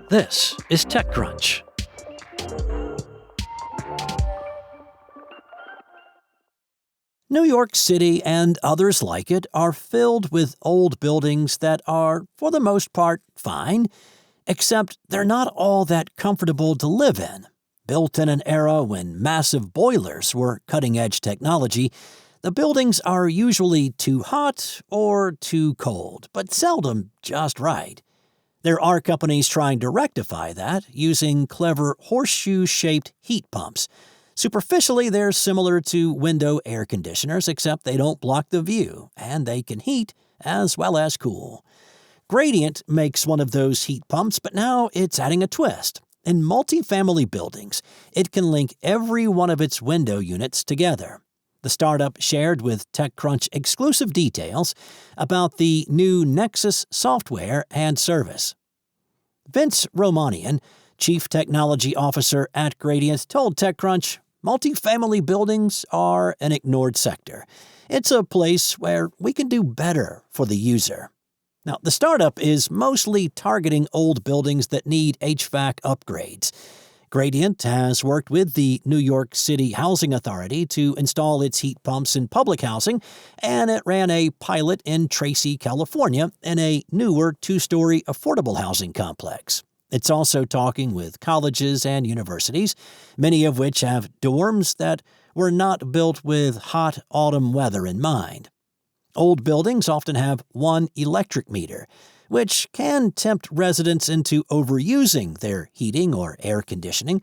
This is TechCrunch. New York City and others like it are filled with old buildings that are, for the most part, fine, except they're not all that comfortable to live in. Built in an era when massive boilers were cutting-edge technology, the buildings are usually too hot or too cold, but seldom just right. There are companies trying to rectify that using clever horseshoe-shaped heat pumps. Superficially, they're similar to window air conditioners, except they don't block the view, and they can heat as well as cool. Gradient makes one of those heat pumps, but now it's adding a twist. In multifamily buildings, it can link every one of its window units together. The startup shared with TechCrunch exclusive details about the new Nexus software and service. Vince Romanian, Chief Technology Officer at Gradient, told TechCrunch, "Multifamily buildings are an ignored sector. It's a place where we can do better for the user." Now, the startup is mostly targeting old buildings that need HVAC upgrades. Gradient has worked with the New York City Housing Authority to install its heat pumps in public housing, and it ran a pilot in Tracy, California, in a newer two-story affordable housing complex. It's also talking with colleges and universities, many of which have dorms that were not built with hot autumn weather in mind. Old buildings often have one electric meter, which can tempt residents into overusing their heating or air conditioning.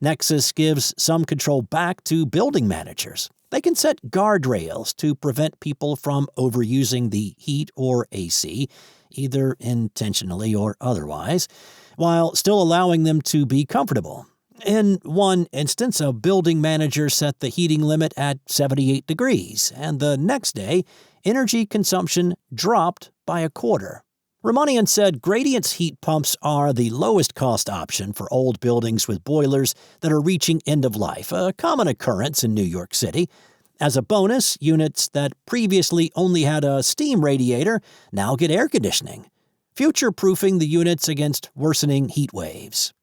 Nexus gives some control back to building managers. They can set guardrails to prevent people from overusing the heat or AC, either intentionally or otherwise, while still allowing them to be comfortable. In one instance, a building manager set the heating limit at 78 degrees, and the next day, energy consumption dropped by a quarter. Romanian said Gradient's heat pumps are the lowest cost option for old buildings with boilers that are reaching end of life, a common occurrence in New York City. As a bonus, units that previously only had a steam radiator now get air conditioning, future-proofing the units against worsening heat waves.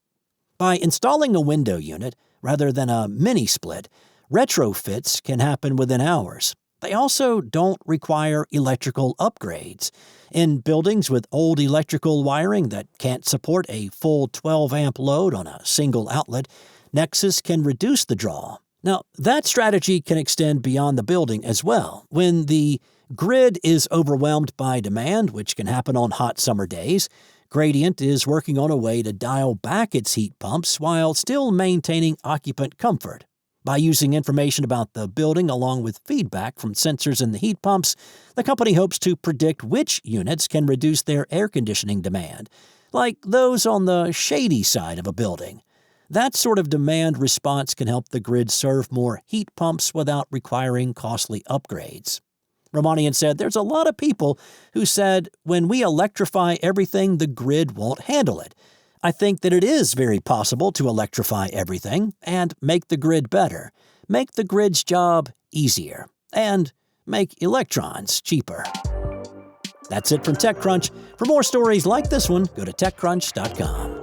By installing a window unit rather than a mini-split, retrofits can happen within hours. They also don't require electrical upgrades. In buildings with old electrical wiring that can't support a full 12-amp load on a single outlet, Nexus can reduce the draw. Now, that strategy can extend beyond the building as well. When the grid is overwhelmed by demand, which can happen on hot summer days, Gradient is working on a way to dial back its heat pumps while still maintaining occupant comfort. By using information about the building along with feedback from sensors in the heat pumps, the company hopes to predict which units can reduce their air conditioning demand, like those on the shady side of a building. That sort of demand response can help the grid serve more heat pumps without requiring costly upgrades. Romanian said there's a lot of people who said, when we electrify everything, the grid won't handle it. I think that it is very possible to electrify everything and make the grid better, make the grid's job easier, and make electrons cheaper. That's it from TechCrunch. For more stories like this one, go to TechCrunch.com.